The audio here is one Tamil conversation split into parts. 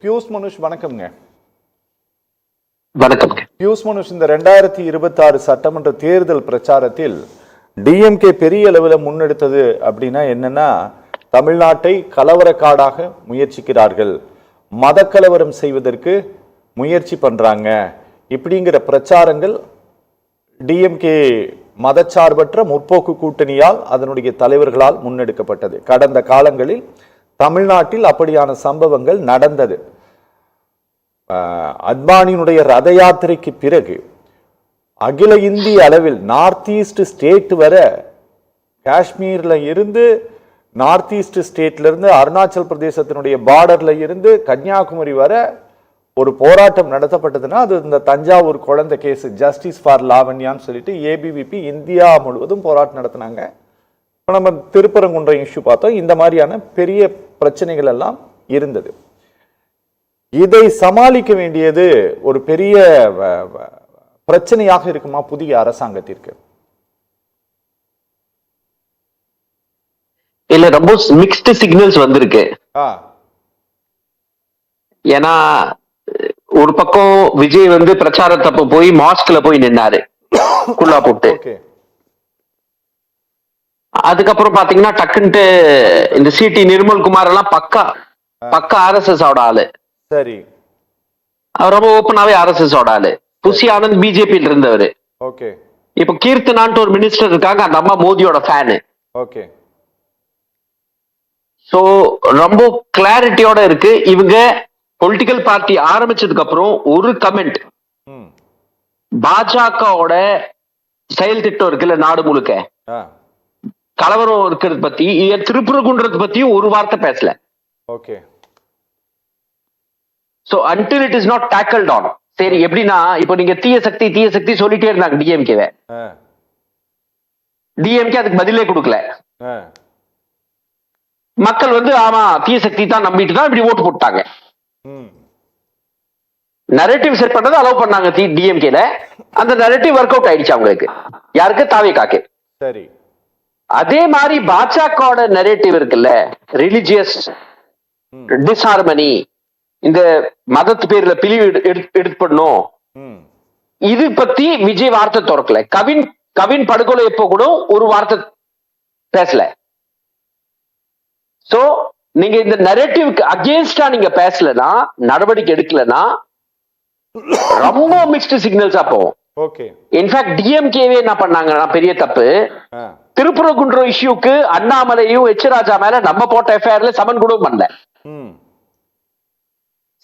பியூஷ் மனுஷ் வணக்கம்ங்க. வணக்கம். பியூஷ் மனுஷ், இந்த 2026 சட்டமன்ற தேர்தல் பிரச்சாரத்தில் டிஎம்கே பெரிய அளவில் முன்னெடுத்தது அப்படின்னா என்னன்னா, தமிழ்நாட்டை கலவரக்காடாக முயற்சிக்கிறார்கள், மத கலவரம் செய்வதற்கு முயற்சி பண்றாங்க இப்படிங்கிற பிரச்சாரங்கள் டிஎம்கே மதச்சார்பற்ற முற்போக்கு கூட்டணியால் அதனுடைய தலைவர்களால் முன்னெடுக்கப்பட்டது. கடந்த காலங்களில் தமிழ்நாட்டில் அப்படியான சம்பவங்கள் நடந்தது. அத்வானியினுடைய ரத யாத்திரைக்கு பிறகு அகில இந்திய அளவில் நார்த் ஈஸ்ட் ஸ்டேட் வர, காஷ்மீர்ல இருந்து நார்த் ஈஸ்ட் ஸ்டேட்ல இருந்து அருணாச்சல் பிரதேசத்தினுடைய பார்டர்ல இருந்து கன்னியாகுமரி வர ஒரு போராட்டம் நடத்தப்பட்டதுன்னா அது இந்த தஞ்சாவூர் குழந்தை கேஸ், ஜஸ்டிஸ் ஃபார் லாவண்யான்னு சொல்லிட்டு ஏபிவிபி இந்தியா முழுவதும் போராட்டம் நடத்தினாங்க. இப்போ நம்ம திருப்பரங்குன்றம் இஷ்யூ பார்த்தோம். இந்த மாதிரியான பெரிய பிரச்சனைகள் எல்லாம் இருந்தது. இதை சமாளிக்க வேண்டியது ஒரு பெரிய பிரச்சனையாக இருக்குமா புதிய அரசாங்கத்திற்கு? இல்ல, ரொம்ப மிக்ஸ்டு சிக்னல்ஸ் வந்திருக்கு. ஏன்னா ஒரு பக்கம் விஜய் வந்து பிரச்சாரத்தப்ப போய் மாஸ்க்ல போய் நின்னாரு குல்லா போட்டு. அதுக்கப்புறம் பாத்தீங்கன்னா டக்குன்ட்டு இந்த சிடி நிர்மல்குமார் எல்லாம் பக்கா ஆர்எஸ்எஸ் ஓட ஆளு. சரி, அவர் ரொம்ப ஓப்பனாவே ஆர்எஸ்எஸ் ஓட ஆளு. புசி ஆனந்த் பிஜேபியில் இருந்தவர். ஓகே. இப்ப கீர்த்தனான்ட்டு ஒரு மினிஸ்டர் இருக்காங்க, அந்த அம்மா மோதியோட ஃபேனு. ஓகே. சோ ரொம்ப கிளாரிட்டியோட இருக்கு. இவங்க பொலிட்டிக்கல் பார்ட்டி ஆரம்பிச்சதுக்கு அப்புறம் ஒரு கமெண்ட், பாஜகவோட செயல் திட்டம் இருக்குல்ல நாடு முழுக்க கலவரம் இருக்கிறது பத்தி, திருப்பரங்குன்றது பத்தியும் ஒரு வார்த்தை பேசல. Okay. So until it is not tackled on. சரி, எப்படின்னா இப்போ நீங்க தீய சக்தி சொல்லிட்டே இருந்தாங்க டிஎம்கேவை. டிஎம்கே அதுக்கு பதிலே கொடுக்கல. மக்கள் வந்து ஆமா தீய சக்தி தான் நம்பிட்டு தான் இப்படி ஓட்டு போட்டாங்க. நரேட்டிவ் செட் பண்ணதை அலோவ் பண்ணாங்க டிஎம்கேல. அந்த நரேட்டிவ் ஒர்க் அவுட் ஆயிடுச்சு அவங்களுக்கு. யாருக்கு? தாவேகாக்கு. சரி. அதே மாதிரி பாஜகவோட நரேட்டிவ் இருக்குல்ல, ரிலிஜியஸ் டிஸ்ஹார்மனி, இந்த மதத்து பேர்ல பிரிவு எடுப்படணும், இது பத்தி விஜய் வார்த்தை திறக்கல. கவின் படுகொலை எப்போ கூட ஒரு வார்த்தை பேசல. சோ நீங்க இந்த நரேட்டிவ்க்கு அகேன்ஸ்டா நீங்க பேசலனா, நடவடிக்கை எடுக்கலனா ரொம்ப மிக்ஸ்டு சிக்னல்ஸா போகும். ஓகே. இன்ஃபேக்ட் டிஎம்கேவே என்ன பண்ணாங்கன்னா பெரிய தப்பு, திருப்பரங்குன்றம் இஷ்யூக்கு அண்ணாமலையும் எச் ராஜா மேல நம்ம போட்ட எஃப்ஐஆர்ல சமன் கூட பண்ணல.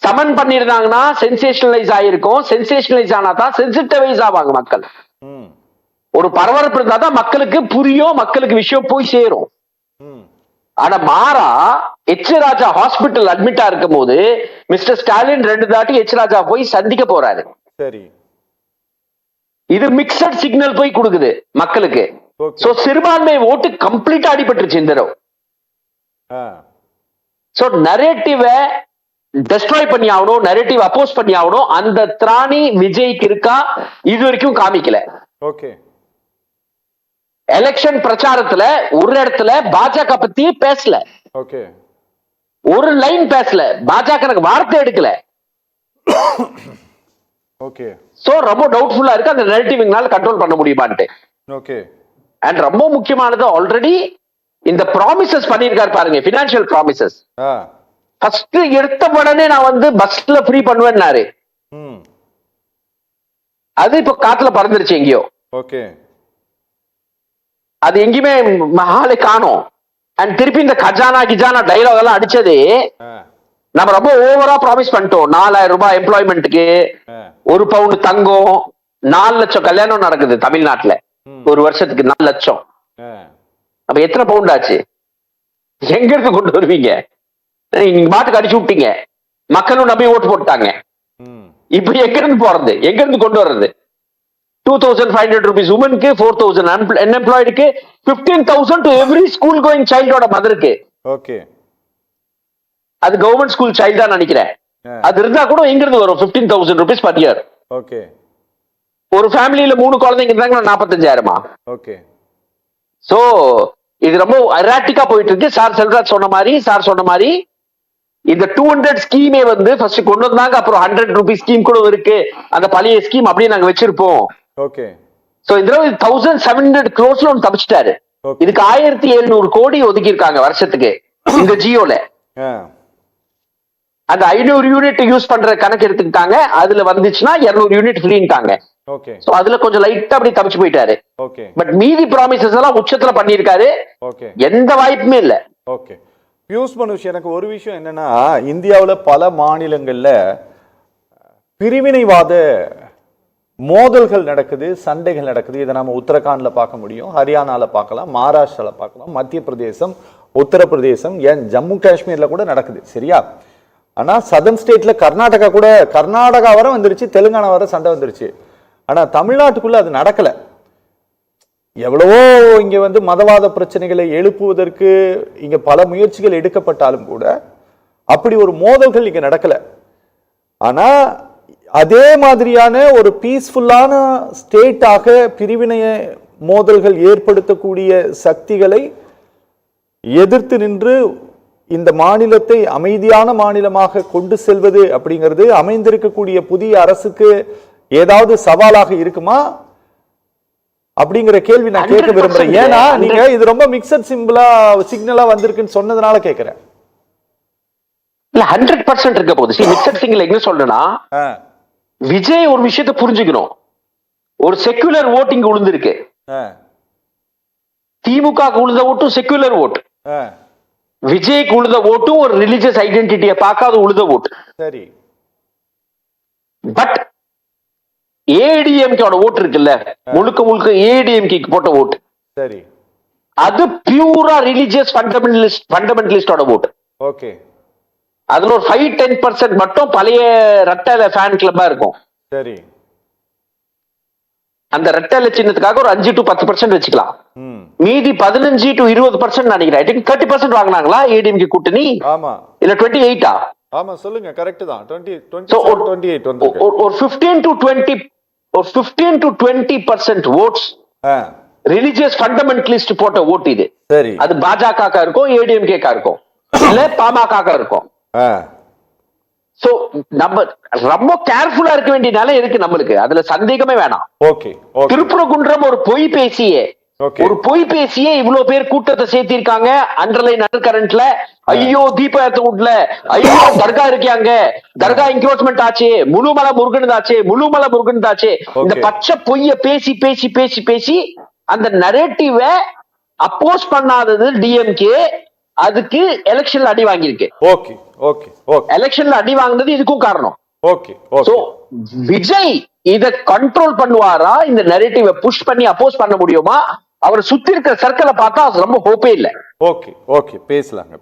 சமன் பண்ணிருந்தாங்கன்னா சென்சேஷனலைஸ் ஆயிருக்கும். சென்சேஷனலைஸ் ஆனா தான் சென்சிட்டிவைஸ் ஆவாங்க மக்கள். ஒரு பரபரப்பு இருந்தா தான் மக்களுக்கு புரியும், மக்களுக்கு விஷயம் போய் சேரும். ஆனா மாறா எச் ராஜா ஹாஸ்பிட்டல் அட்மிட்டா இருக்கும் போது மிஸ்டர் ஸ்டாலின் 2 தாட்டி எச் ராஜா போய் சந்திக்க போறாரு. சரி. இது மிக்சட் சிக்னல் போய் கொடுக்குது மக்களுக்கு. சோ சிறுபான்மை ஓட்டு கம்ப்ளீட்டா அடிபட்டுருச்சு இந்த தடவை. சோ நரேட்டிவை டெஸ்ட்ராய் பண்ணி ஆகணும், நரேட்டிவ் அப்போஸ் பண்ணி ஆகணும். அந்த திராணி விஜய்க்கு இருக்கா? இது வரைக்கும் காமிக்கல. ஓகே. எலெக்ஷன் பிரச்சாரத்துல ஒரு இடத்துல பாஜக பத்தி பேசல. ஓகே. ஒரு லைன் பேசல. பாஜக எனக்கு வார்த்தை எடுக்கல. ஓகே. சோ ரொம்ப டவுட்ஃபுல்லா இருக்கு அந்த நரேட்டிவ்னால கண்ட்ரோல் பண்ண முடியுமான்ட்டு. ஓகே. அண்ட் ரொம்ப முக்கியமானது, ஆல்ரெடி இந்த ப்ராமிசஸ் பண்ணிருக்காரு பாருங்க, பினான்சியல் ப்ராமிசஸ். ஃபர்ஸ்ட் எடுத்த உடனே நான் வந்து பஸ்ல ஃப்ரீ பண்ணுவேன்னாரு. அது இப்ப காத்துல பறந்துருச்சு எங்கேயோ. ஓகே. அது எங்கேயுமே ஆளை காணோம். அண்ட் திருப்பி இந்த கஜானா டைலாக் எல்லாம் அடிச்சது நம்ம ரொம்ப ஓவரா ப்ராமிஸ் பண்ணிட்டோம். 4000 ரூபாய் எம்ப்ளாய்மெண்ட்டுக்கு, 1 பவுண்ட் தங்கம், 4 லட்சம் கல்யாணம் நடக்குது தமிழ்நாட்டுல ஒரு வருஷத்துக்கு. 4 லட்சம். அப்ப எத்தனை பவுண்ட் ஆச்சு? எங்க இருந்து கொண்டு வருவீங்க? நீங்க பாட்டுக்கு அடிச்சு விட்டீங்க, மக்களும் நம்பி ஓட்டு போட்டாங்க. இப்ப எங்க இருந்து போறது? எங்க இருந்து கொண்டு வர்றது? 2500 rupees உமனுக்கு, 4000 அன்எம்ப்ளாய்டுக்கு, 15,000 டு எவ்ரி ஸ்கூல் கோயிங் சைல்டோட மதருக்கு. ஓகே. அது கவர்மெண்ட் ஸ்கூல் சைல்டு தான் நினைக்கிறேன். அது இருந்தா கூட எங்க இருந்து வரும் 15,000 rupees per year? ஓகே. ஒரு ஃபேமிலியில 3 குழந்தைங்க இருந்தாங்கன்னா 45,000. ஓகே. சோ இது ரொம்ப எராட்டிக்கா போயிட்டு இருக்கு. சார் செல்வராஜ் சொன்ன மாதிரி இந்த 200 ஸ்கீமே வந்து ஃபர்ஸ்ட் கொண்டு வந்தாங்க, அப்புறம் 100 ரூபீஸ் ஸ்கீம் கூட இருக்கு, அந்த பழைய ஸ்கீம் அப்படியே நாங்க வச்சிருப்போம். ஓகே. சோ இதுல 1700 crores ஒன்று தப்பிச்சிட்டாரு. இதுக்கு 1700 கோடி ஒதுக்கி இருக்காங்க வருஷத்துக்கு இந்த ஜியோல. அந்த 500 யூனிட் யூஸ் பண்ற கணக்கு எடுத்துக்கிட்டாங்க, அதுல வந்துச்சுன்னா 200 யூனிட் ஃப்ரீன்ட்டாங்க. ஓகே. சோ அதுல கொஞ்சம் லைட்டா அப்படி தப்பிச்சு போயிட்டாரு. ஓகே. பட் மீதி ப்ராமிசஸ் எல்லாம் உச்சத்துல பண்ணிருக்காரு. ஓகே. எந்த வாய்ப்புமே இல்ல. ஓகே. பியூஷ் மனுஷ், எனக்கு ஒரு விஷயம் என்னன்னா, இந்தியாவுல பல மாநிலங்கள்ல பிரிவினைவாத மோதல்கள் நடக்குது, சண்டைகள் நடக்குது. இதை நம்ம உத்தரகாண்ட்ல பார்க்க முடியும், ஹரியானால பார்க்கலாம், மகாராஷ்டிரால பார்க்கலாம், மத்திய பிரதேசம், உத்தரப்பிரதேசம், ஏன் ஜம்மு காஷ்மீர்ல கூட நடக்குது. சரியா? ஆனா சதர்ன் ஸ்டேட்ல கர்நாடகா வரை வந்துருச்சு, தெலுங்கானா வரை சண்டை வந்துருச்சு. ஆனா தமிழ்நாட்டுக்குள்ள அது நடக்கல. எவ்வளவோ இங்க வந்து மதவாத பிரச்சனைகளை எழுப்புவதற்கு இங்க பல முயற்சிகள் எடுக்கப்பட்டாலும் கூட அப்படி ஒரு மோதல்கள் இங்க நடக்கல. ஆனா அதே மாதிரியான ஒரு பீஸ்ஃபுல்லான ஸ்டேட்டாக பிரிவினை மோதல்கள் ஏற்படுத்தக்கூடிய சக்திகளை எதிர்த்து நின்று இந்த மாநிலத்தை அமைதியான மாநிலமாக கொண்டு செல்வது அப்படிங்கிறது அமைந்திருக்கக்கூடிய புதிய அரசுக்கு ஏதாவது சவாலாக இருக்குமா அப்படிங்கிற கேள்வி நான் கேட்க விரும்புறேன். ஏன்னா நீங்க இது ரொம்ப மிக்சட் சிக்னலா வந்திருக்குன்னு சொன்னதுனால கேட்கிறேன். இல்ல 100% இருக்க போகுது. மிக்சட் சிக்னல் எங்க சொல்றேன்னா, விஜய் ஒரு விஷயத்தை புரிஞ்சுக்கணும். ஒரு செக்குலர் ஓட்டிங் விழுந்திருக்கு. திமுக உழுத ஓட்டும் செக்குலர் ஓட்டு, விஜய்க்கு உழுத ஓட்டும் ஒரு ரிலிஜியஸ் ஐடென்டிட்டியை பார்க்காத உழுத ஓட்டு. சரி. பட் ஏடிஎம்கே ஓட்டு இருக்குல்ல, முழுக்க முழுக்க ஏடிஎம்கே போட்ட ஓட்டு. சரி. அது பியூரா ரிலிஜியஸ் ஃபண்டமெண்டலிஸ்டோட ஓட்டு. ஓகே. அதுல ஒரு 5-10% மட்டும் பழைய ரெட்டல ஃபேன் கிளப்பா இருக்கும். சரி. அந்த ரெட்டல சின்னத்துக்காக ஒரு 5 to 10% வச்சுக்கலாம். மீதி 15 to 20% நினைக்கிறேன். ஐ திங்க் 30% வாங்குனாங்களா ஏடிஎம்கே கூட்டணி? ஆமா. இல்ல 28? ஆமா, சொல்லுங்க. கரெக்ட் தான். 28 வந்து ஒரு 15 to 20% ஓட்ஸ் ரிலிஜியஸ் ஃபண்டமெண்டலிஸ்ட் போட்ட ஓட்டு இது. சரி. அது பாஜக இருக்கும், ஏடிஎம்கே இருக்கும், இல்ல பாமக இருக்கும். சோ நம்ம ரொம்ப கேர்ஃபுல்லா இருக்க வேண்டிய நிலை இருக்கு நம்மளுக்கு, அதுல சந்தேகமே வேணாம். ஓகே. திருப்பரங்குன்றம் ஒரு பொய் பேசியே இவ்வளவு பேர் கூட்டத்தை சேர்த்திருக்காங்க. அண்டர்லைன் அண்டர் கரண்ட்ல ஐயோ தீப ஏத்த விடல, ஐயோ தர்கா இருக்காங்க, தர்கா என்க்ரோச்மெண்ட் ஆச்சு, முழுமலை முருகன் தாச்சு. இந்த பச்சை பொய்ய பேசி பேசி பேசி பேசி அந்த நரேட்டிவ அப்போஸ் பண்ணாதது டிஎம்கே, அதுக்கு எலெக்ஷன்ல அடி வாங்கியிருக்கு. ஓகே. ஓகே. ஓகே. எலெக்ஷன்ல அடி வாங்கினது இதுக்கும் காரணம். ஓகே. ஓகே. சோ விஜய் இத கண்ட்ரோல் பண்ணுவாரா, இந்த நரேட்டிவ புஷ் பண்ணி அப்போஸ் பண்ண முடியுமா? அவர் சுத்தி இருக்கிற சர்க்கிளை பார்த்தா ரொம்ப ஹோப்பே இல்ல. ஓகே. ஓகே. பேசலாங்க.